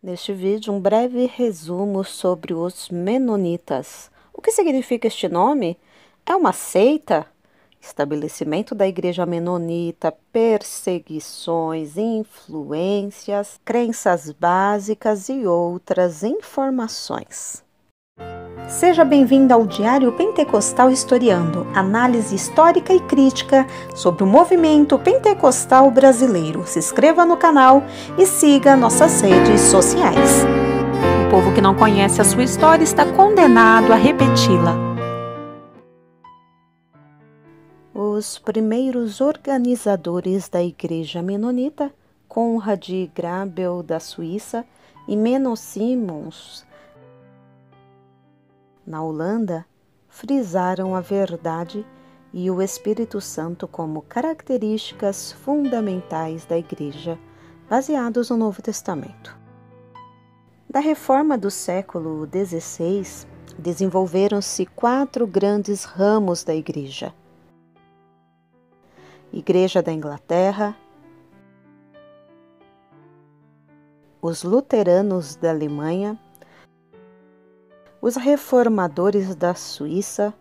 Neste vídeo, um breve resumo sobre os Menonitas. O que significa este nome? É uma seita? Estabelecimento da Igreja Menonita, perseguições, influências, crenças básicas e outras informações. Seja bem-vindo ao Diário Pentecostal Historiando, análise histórica e crítica sobre o movimento pentecostal brasileiro. Se inscreva no canal e siga nossas redes sociais. O povo que não conhece a sua história está condenado a repeti-la. Os primeiros organizadores da Igreja Menonita, Conrad Grebel da Suíça e Menno Simons na Holanda, frisaram a verdade e o Espírito Santo como características fundamentais da Igreja, baseados no Novo Testamento. Da reforma do século XVI, desenvolveram-se 4 grandes ramos da Igreja: Igreja da Inglaterra, os luteranos da Alemanha, os reformadores da Suíça,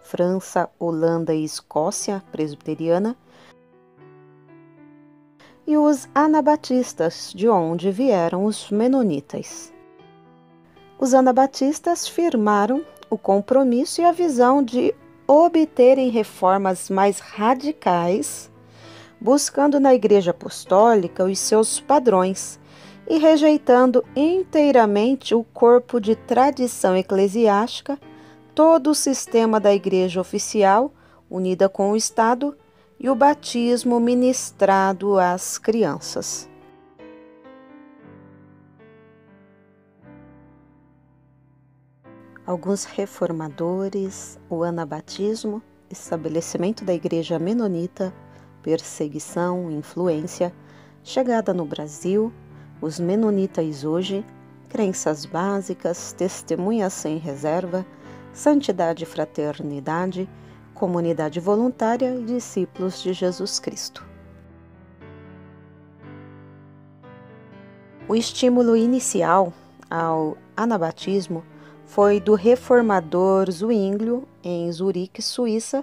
França, Holanda e Escócia presbiteriana, e os anabatistas, de onde vieram os menonitas. Os anabatistas firmaram o compromisso e a visão de obterem reformas mais radicais, buscando na Igreja Apostólica os seus padrões e rejeitando inteiramente o corpo de tradição eclesiástica, todo o sistema da Igreja oficial, unida com o Estado, e o batismo ministrado às crianças. Alguns reformadores, o anabatismo, estabelecimento da Igreja Menonita, perseguição, influência, chegada no Brasil, os Menonitas hoje, crenças básicas, testemunhas sem reserva, santidade e fraternidade, comunidade voluntária e discípulos de Jesus Cristo. O estímulo inicial ao anabatismo foi do reformador Zwinglio, em Zurique, Suíça,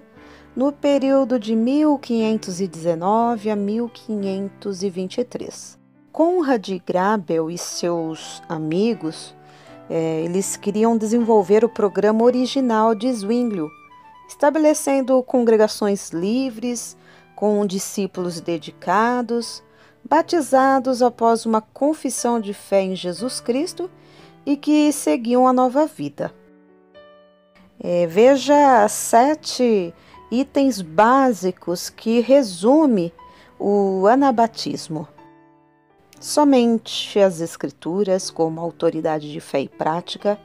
no período de 1519 a 1523. Conrad Grebel e seus amigos, eles queriam desenvolver o programa original de Zwinglio, estabelecendo congregações livres, com discípulos dedicados, batizados após uma confissão de fé em Jesus Cristo e que seguiam a nova vida. Veja 7 itens básicos que resume o anabatismo. Somente as Escrituras, como autoridade de fé e prática,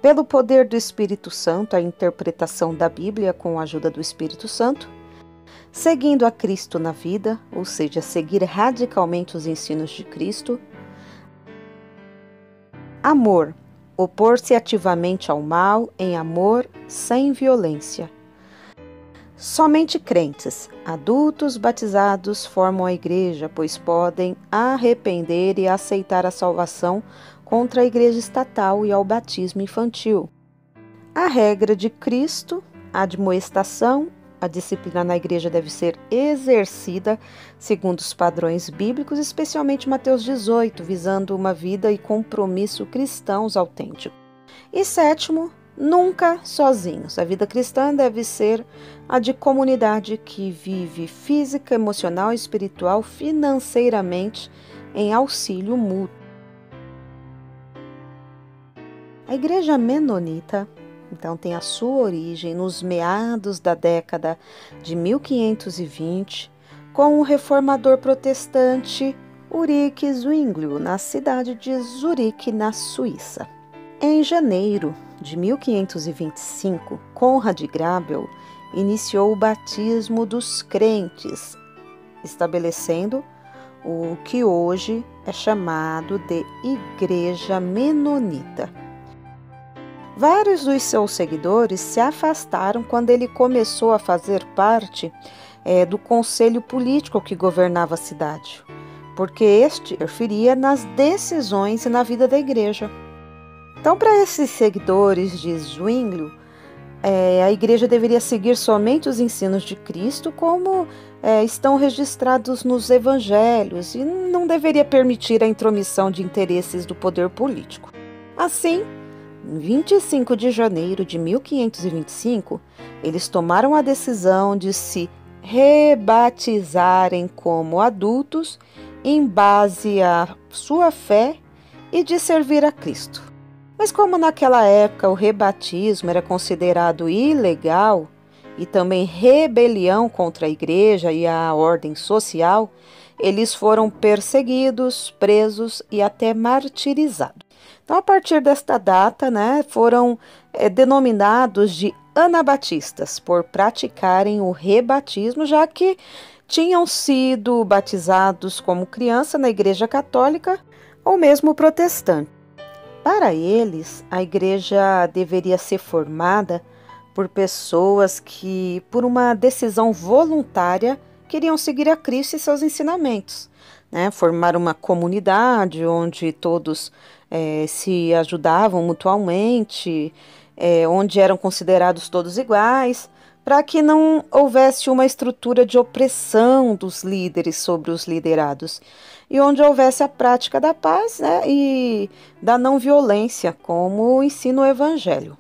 pelo poder do Espírito Santo, a interpretação da Bíblia com a ajuda do Espírito Santo, seguindo a Cristo na vida, ou seja, seguir radicalmente os ensinos de Cristo, amor, opor-se ativamente ao mal em amor, sem violência. Somente crentes, adultos batizados formam a igreja, pois podem arrepender e aceitar a salvação contra a igreja estatal e ao batismo infantil. A regra de Cristo, a admoestação, a disciplina na igreja deve ser exercida segundo os padrões bíblicos, especialmente Mateus 18, visando uma vida e compromisso cristãos autênticos. E 7, nunca sozinhos. A vida cristã deve ser a de comunidade que vive física, emocional, espiritual, financeiramente em auxílio mútuo. A Igreja Menonita, então, tem a sua origem nos meados da década de 1520, com o reformador protestante Ulrich Zwinglio, na cidade de Zurique, na Suíça. Em janeiro de 1525, Conrad Grebel iniciou o batismo dos crentes, estabelecendo o que hoje é chamado de Igreja Menonita. Vários dos seus seguidores se afastaram quando ele começou a fazer parte do conselho político que governava a cidade, porque este interferia nas decisões e na vida da igreja. Então, para esses seguidores de Zwinglio, a igreja deveria seguir somente os ensinos de Cristo, como estão registrados nos evangelhos, e não deveria permitir a intromissão de interesses do poder político. Assim, em 25 de janeiro de 1525, eles tomaram a decisão de se rebatizarem como adultos em base à sua fé e de servir a Cristo. Mas como naquela época o rebatismo era considerado ilegal e também rebelião contra a igreja e a ordem social, eles foram perseguidos, presos e até martirizados. Então, a partir desta data, foram denominados de anabatistas por praticarem o rebatismo, já que tinham sido batizados como criança na igreja católica ou mesmo protestante. Para eles, a igreja deveria ser formada por pessoas que, por uma decisão voluntária, queriam seguir a Cristo e seus ensinamentos, formar uma comunidade onde todos se ajudavam mutuamente, onde eram considerados todos iguais, para que não houvesse uma estrutura de opressão dos líderes sobre os liderados, e onde houvesse a prática da paz e da não violência, como ensina o Evangelho.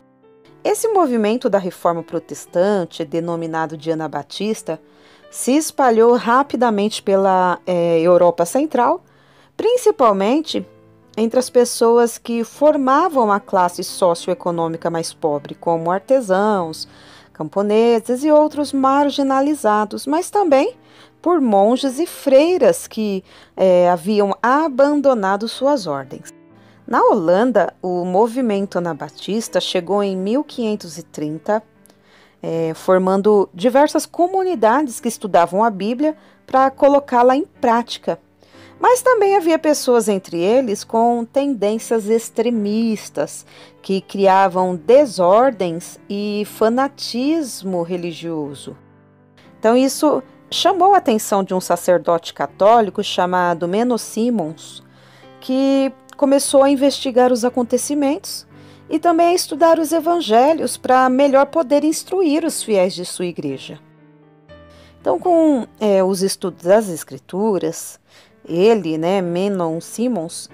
Esse movimento da Reforma Protestante, denominado de Anabatista, se espalhou rapidamente pela Europa Central, principalmente entre as pessoas que formavam a classe socioeconômica mais pobre, como artesãos, camponeses e outros marginalizados, mas também por monges e freiras que haviam abandonado suas ordens. Na Holanda, o movimento anabatista chegou em 1530, formando diversas comunidades que estudavam a Bíblia para colocá-la em prática. Mas também havia pessoas entre eles com tendências extremistas, que criavam desordens e fanatismo religioso. Então isso chamou a atenção de um sacerdote católico chamado Menno Simons, que começou a investigar os acontecimentos e também a estudar os evangelhos para melhor poder instruir os fiéis de sua igreja. Então, com os estudos das escrituras, ele, Menno Simons,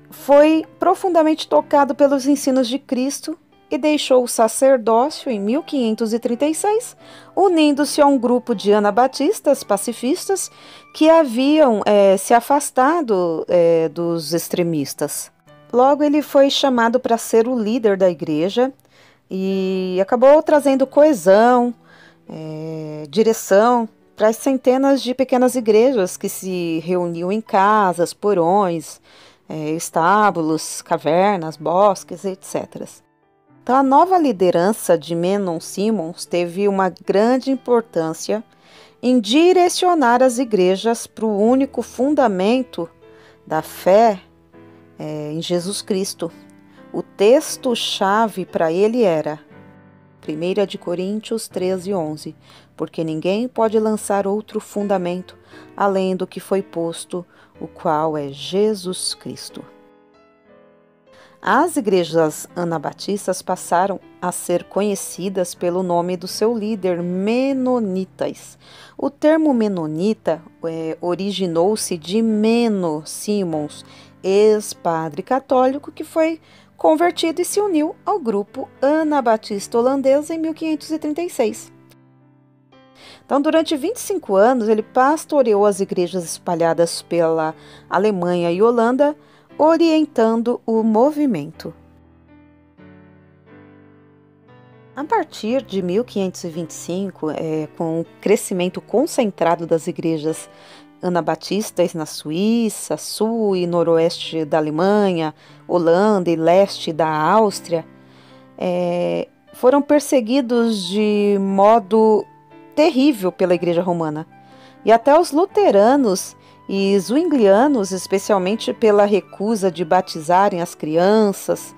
foi profundamente tocado pelos ensinos de Cristo e deixou o sacerdócio em 1536, unindo-se a um grupo de anabatistas pacifistas que haviam se afastado dos extremistas. Logo, ele foi chamado para ser o líder da igreja e acabou trazendo coesão, direção para as centenas de pequenas igrejas que se reuniam em casas, porões, estábulos, cavernas, bosques, etc. Então, a nova liderança de Menno Simons teve uma grande importância em direcionar as igrejas para o único fundamento da fé em Jesus Cristo. O texto-chave para ele era 1 Coríntios 13:11, porque ninguém pode lançar outro fundamento além do que foi posto, o qual é Jesus Cristo. As igrejas anabatistas passaram a ser conhecidas pelo nome do seu líder, menonitas. O termo menonita originou-se de Menno Simons, ex-padre católico que foi convertido e se uniu ao grupo anabatista holandês em 1536. Então, durante 25 anos, ele pastoreou as igrejas espalhadas pela Alemanha e Holanda, orientando o movimento. A partir de 1525, com o crescimento concentrado das igrejas anabatistas na Suíça, sul e noroeste da Alemanha, Holanda e leste da Áustria, foram perseguidos de modo terrível pela Igreja Romana. E até os luteranos e zwinglianos, especialmente pela recusa de batizarem as crianças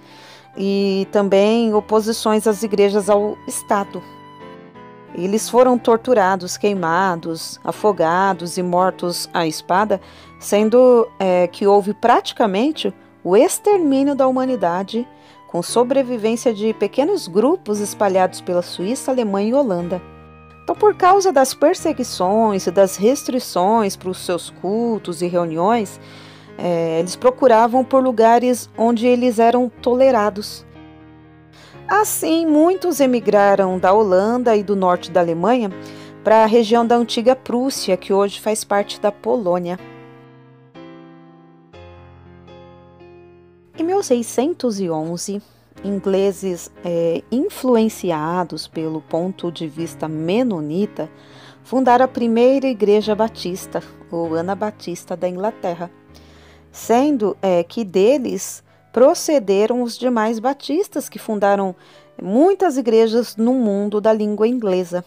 e também oposições às igrejas ao Estado. Eles foram torturados, queimados, afogados e mortos à espada, sendo que houve praticamente o extermínio da humanidade, com sobrevivência de pequenos grupos espalhados pela Suíça, Alemanha e Holanda. Então, por causa das perseguições e das restrições para os seus cultos e reuniões, eles procuravam por lugares onde eles eram tolerados. Assim, muitos emigraram da Holanda e do norte da Alemanha para a região da antiga Prússia, que hoje faz parte da Polônia. Em 1611, ingleses influenciados pelo ponto de vista menonita fundaram a primeira igreja batista, ou Anabatista da Inglaterra, sendo que deles procederam os demais batistas que fundaram muitas igrejas no mundo da língua inglesa.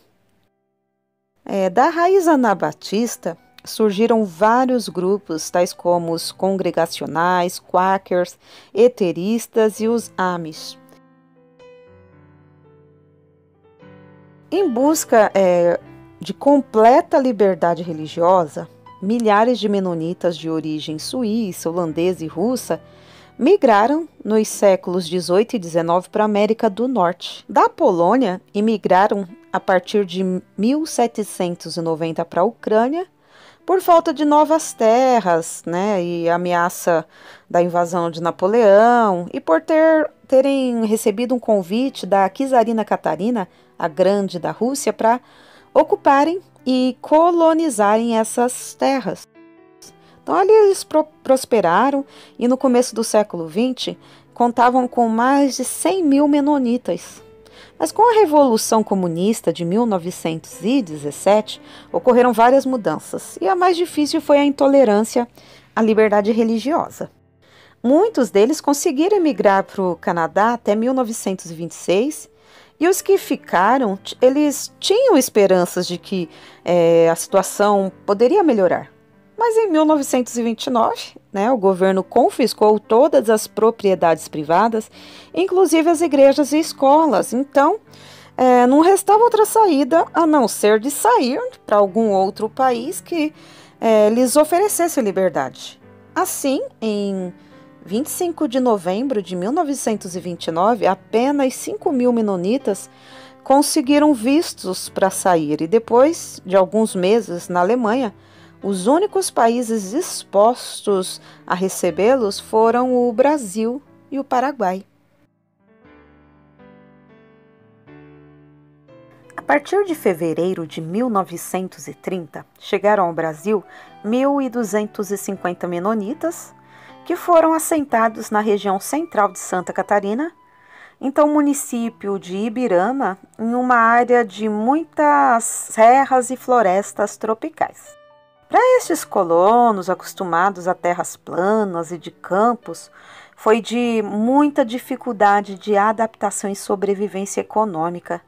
Da raiz anabatista surgiram vários grupos, tais como os congregacionais, quakers, eteristas e os Amish. Em busca de completa liberdade religiosa, milhares de menonitas de origem suíça, holandesa e russa migraram nos séculos XVIII e XIX para a América do Norte. Da Polônia, imigraram a partir de 1790 para a Ucrânia, por falta de novas terras, e ameaça da invasão de Napoleão, e por terem recebido um convite da czarina Catarina, a Grande da Rússia, para ocuparem e colonizarem essas terras. Então, ali eles prosperaram e no começo do século XX contavam com mais de 100 mil menonitas. Mas com a Revolução Comunista de 1917, ocorreram várias mudanças, e a mais difícil foi a intolerância à liberdade religiosa. Muitos deles conseguiram emigrar para o Canadá até 1926, e os que ficaram, eles tinham esperanças de que a situação poderia melhorar. Mas em 1929, o governo confiscou todas as propriedades privadas, inclusive as igrejas e escolas. Então, não restava outra saída a não ser de sair para algum outro país que lhes oferecesse liberdade. Assim, em 25 de novembro de 1929, apenas 5 mil menonitas conseguiram vistos para sair, e depois de alguns meses na Alemanha, os únicos países dispostos a recebê-los foram o Brasil e o Paraguai. A partir de fevereiro de 1930, chegaram ao Brasil 1.250 menonitas, que foram assentados na região central de Santa Catarina, então município de Ibirama, em uma área de muitas serras e florestas tropicais. Para estes colonos, acostumados a terras planas e de campos, foi de muita dificuldade de adaptação e sobrevivência econômica.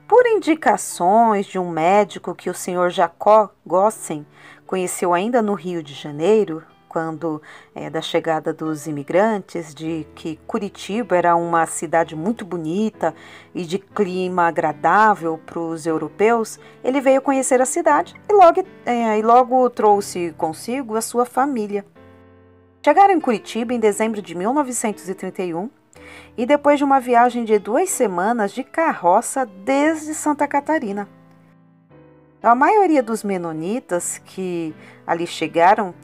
Por indicações de um médico que o senhor Jacó Gossen conheceu ainda no Rio de Janeiro, quando da chegada dos imigrantes, de que Curitiba era uma cidade muito bonita e de clima agradável para os europeus, ele veio conhecer a cidade e logo trouxe consigo a sua família. Chegaram em Curitiba em dezembro de 1931 e depois de uma viagem de 2 semanas de carroça desde Santa Catarina. A maioria dos menonitas que ali chegaram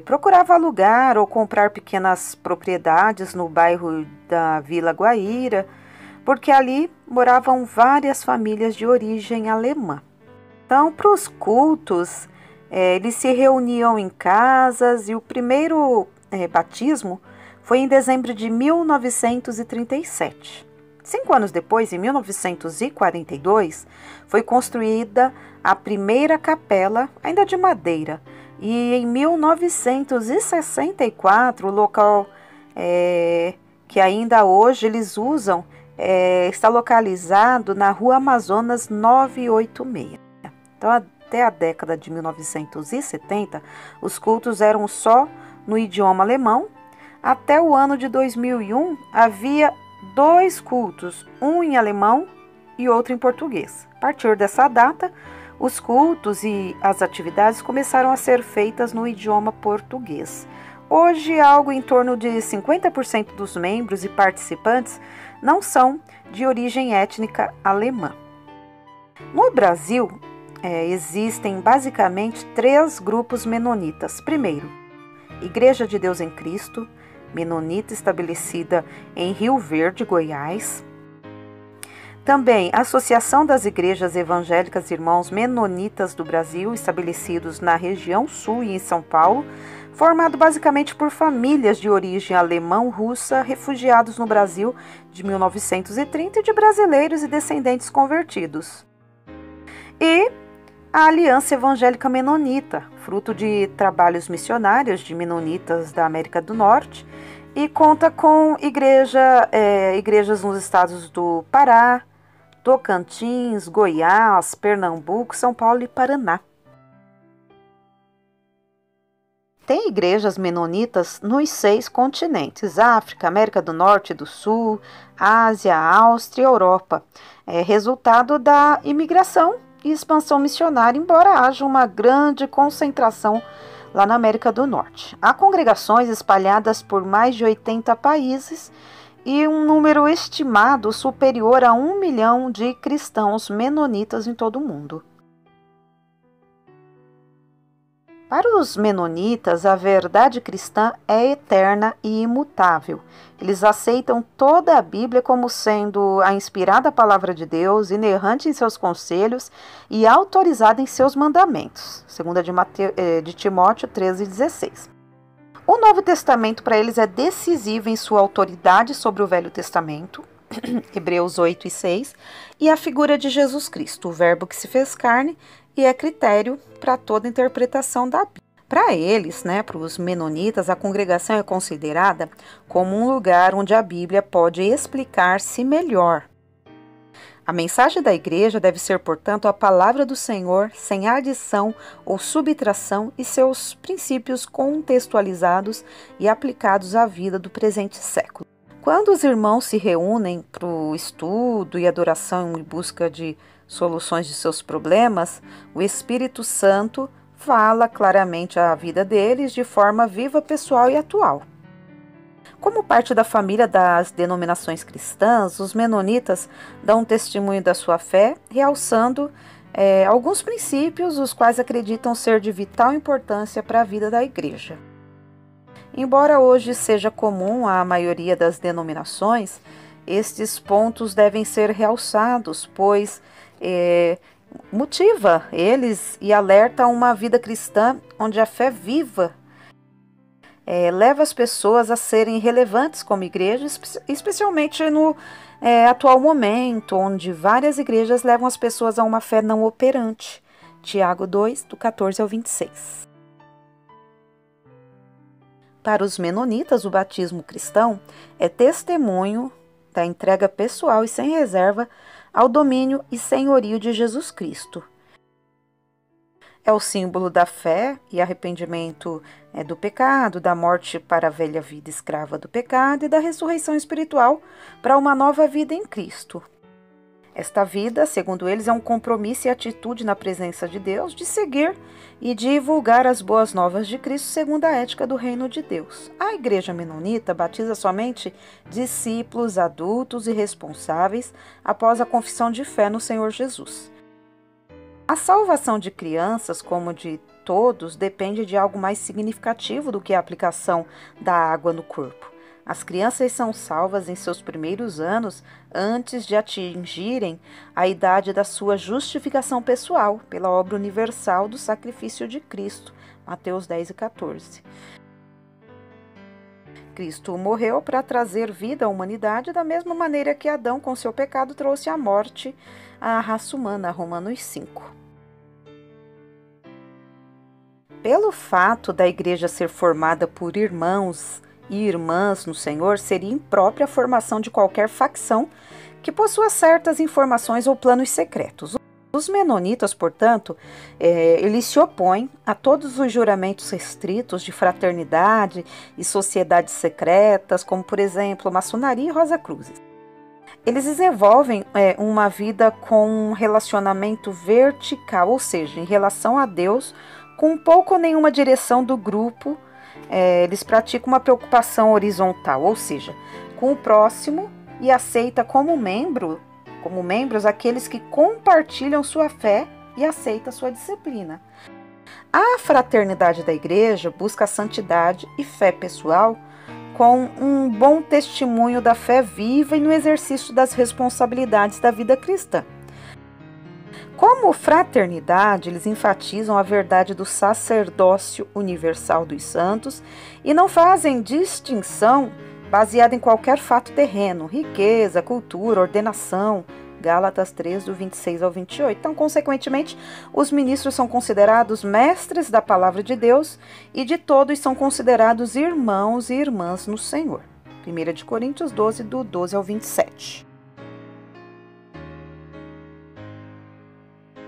procurava alugar ou comprar pequenas propriedades no bairro da Vila Guaíra, porque ali moravam várias famílias de origem alemã. Então, para os cultos, eles se reuniam em casas, e o primeiro batismo foi em dezembro de 1937. 5 anos depois, em 1942, foi construída a primeira capela, ainda de madeira, e em 1964, o local que ainda hoje eles usam está localizado na Rua Amazonas 986. Então, até a década de 1970, os cultos eram só no idioma alemão. Até o ano de 2001, havia 2 cultos, um em alemão e outra em português. A partir dessa data, os cultos e as atividades começaram a ser feitas no idioma português. Hoje, algo em torno de 50% dos membros e participantes não são de origem étnica alemã. No Brasil, existem basicamente 3 grupos menonitas. Primeiro, Igreja de Deus em Cristo, menonita estabelecida em Rio Verde, Goiás. Também Associação das Igrejas Evangélicas Irmãos Menonitas do Brasil, estabelecidos na região sul e em São Paulo, formado basicamente por famílias de origem alemão-russa refugiados no Brasil de 1930 e de brasileiros e descendentes convertidos. E a Aliança Evangélica Menonita, fruto de trabalhos missionários de menonitas da América do Norte, e conta com igrejas nos estados do Pará, Tocantins, Goiás, Pernambuco, São Paulo e Paraná. Tem igrejas menonitas nos 6 continentes: África, América do Norte e do Sul, Ásia, Áustria e Europa. É resultado da imigração e expansão missionária, embora haja uma grande concentração lá na América do Norte. Há congregações espalhadas por mais de 80 países e um número estimado superior a 1 milhão de cristãos menonitas em todo o mundo. Para os menonitas, a verdade cristã é eterna e imutável. Eles aceitam toda a Bíblia como sendo a inspirada palavra de Deus, inerrante em seus conselhos e autorizada em seus mandamentos. 2 de Timóteo 13,16. O Novo Testamento para eles é decisivo em sua autoridade sobre o Velho Testamento, Hebreus 8:6, e a figura de Jesus Cristo, o Verbo que se fez carne, e é critério para toda interpretação da Bíblia. Para eles, para os menonitas, a congregação é considerada como um lugar onde a Bíblia pode explicar-se melhor. A mensagem da igreja deve ser, portanto, a palavra do Senhor, sem adição ou subtração, e seus princípios contextualizados e aplicados à vida do presente século. Quando os irmãos se reúnem para o estudo e adoração em busca de soluções de seus problemas, o Espírito Santo fala claramente à vida deles de forma viva, pessoal e atual. Como parte da família das denominações cristãs, os menonitas dão testemunho da sua fé, realçando alguns princípios, os quais acreditam ser de vital importância para a vida da igreja. Embora hoje seja comum à maioria das denominações, estes pontos devem ser realçados, pois motiva eles e alerta a uma vida cristã onde a fé viva leva as pessoas a serem relevantes como igreja, especialmente no atual momento, onde várias igrejas levam as pessoas a uma fé não operante. Tiago 2, do 14 ao 26. Para os menonitas, o batismo cristão é testemunho da entrega pessoal e sem reserva ao domínio e senhorio de Jesus Cristo. É o símbolo da fé e arrependimento do pecado, da morte para a velha vida escrava do pecado e da ressurreição espiritual para uma nova vida em Cristo. Esta vida, segundo eles, é um compromisso e atitude na presença de Deus de seguir e divulgar as boas novas de Cristo segundo a ética do reino de Deus. A igreja menonita batiza somente discípulos adultos e responsáveis após a confissão de fé no Senhor Jesus. A salvação de crianças, como de todos, depende de algo mais significativo do que a aplicação da água no corpo. As crianças são salvas em seus primeiros anos antes de atingirem a idade da sua justificação pessoal pela obra universal do sacrifício de Cristo. Mateus 10 e 14. Cristo morreu para trazer vida à humanidade da mesma maneira que Adão, com seu pecado, trouxe a morte à raça humana. Romanos 5. Pelo fato da igreja ser formada por irmãos e irmãs no Senhor, seria imprópria a formação de qualquer facção que possua certas informações ou planos secretos. Os menonitas, portanto, eles se opõem a todos os juramentos restritos de fraternidade e sociedades secretas, como, por exemplo, maçonaria e Rosa Cruzes. Eles desenvolvem uma vida com um relacionamento vertical, ou seja, em relação a Deus, com pouco ou nenhuma direção do grupo. Eles praticam uma preocupação horizontal, ou seja, com o próximo, e aceita como membros aqueles que compartilham sua fé e aceita sua disciplina. A fraternidade da igreja busca a santidade e fé pessoal com um bom testemunho da fé viva e no exercício das responsabilidades da vida cristã. Como fraternidade, eles enfatizam a verdade do sacerdócio universal dos santos e não fazem distinção baseada em qualquer fato terreno, riqueza, cultura, ordenação. Gálatas 3, do 26 ao 28. Então, consequentemente, os ministros são considerados mestres da palavra de Deus e de todos são considerados irmãos e irmãs no Senhor. 1 Coríntios 12, do 12 ao 27.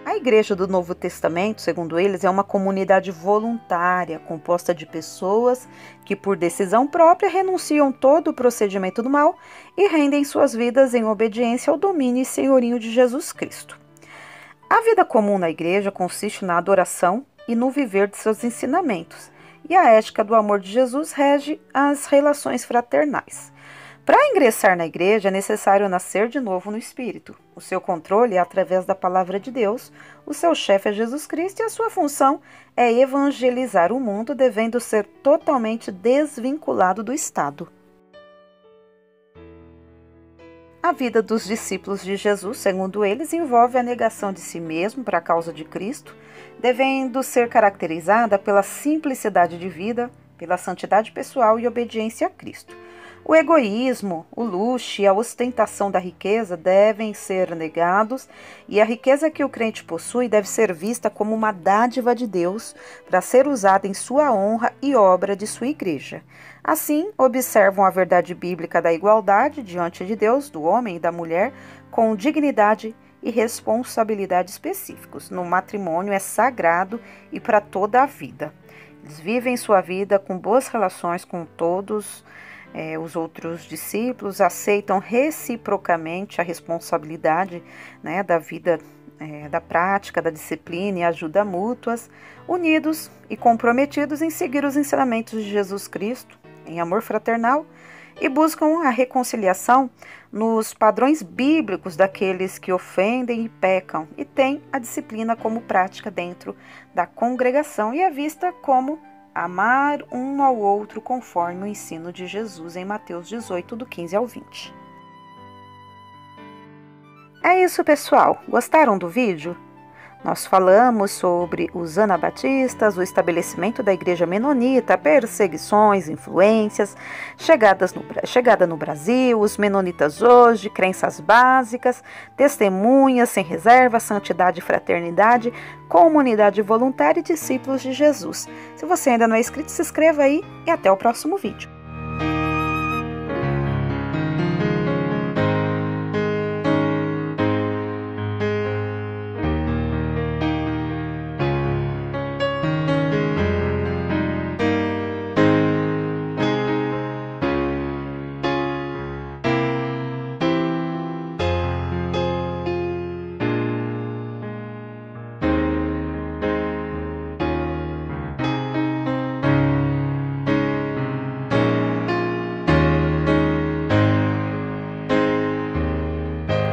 A Igreja do Novo Testamento, segundo eles, é uma comunidade voluntária, composta de pessoas que, por decisão própria, renunciam todo o procedimento do mal e rendem suas vidas em obediência ao domínio e senhorio de Jesus Cristo. A vida comum na Igreja consiste na adoração e no viver de seus ensinamentos, e a ética do amor de Jesus rege as relações fraternais. Para ingressar na igreja é necessário nascer de novo no Espírito. O seu controle é através da palavra de Deus, o seu chefe é Jesus Cristo e a sua função é evangelizar o mundo, devendo ser totalmente desvinculado do Estado. A vida dos discípulos de Jesus, segundo eles, envolve a negação de si mesmo para a causa de Cristo, devendo ser caracterizada pela simplicidade de vida, pela santidade pessoal e obediência a Cristo. O egoísmo, o luxo e a ostentação da riqueza devem ser negados e a riqueza que o crente possui deve ser vista como uma dádiva de Deus para ser usada em sua honra e obra de sua igreja. Assim, observam a verdade bíblica da igualdade diante de Deus, do homem e da mulher, com dignidade e responsabilidade específicos. No matrimônio é sagrado e para toda a vida. Eles vivem sua vida com boas relações com todos os outros discípulos, aceitam reciprocamente a responsabilidade da vida, da prática, da disciplina e ajuda mútuas, unidos e comprometidos em seguir os ensinamentos de Jesus Cristo, em amor fraternal, e buscam a reconciliação nos padrões bíblicos daqueles que ofendem e pecam, e têm a disciplina como prática dentro da congregação e é vista como amar um ao outro conforme o ensino de Jesus em Mateus 18, do 15 ao 20. É isso, pessoal. Gostaram do vídeo? Nós falamos sobre os anabatistas, o estabelecimento da igreja menonita, perseguições, influências, chegada no Brasil, os menonitas hoje, crenças básicas, testemunhas sem reserva, santidade e fraternidade, comunidade voluntária e discípulos de Jesus. Se você ainda não é inscrito, se inscreva aí e até o próximo vídeo.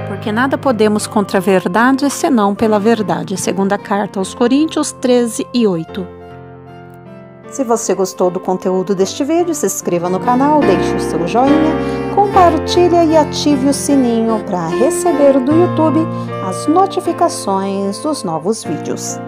Porque nada podemos contra a verdade, senão pela verdade. Segunda carta aos Coríntios 13 e 8. Se você gostou do conteúdo deste vídeo, se inscreva no canal, deixe o seu joinha, compartilhe e ative o sininho para receber do YouTube as notificações dos novos vídeos.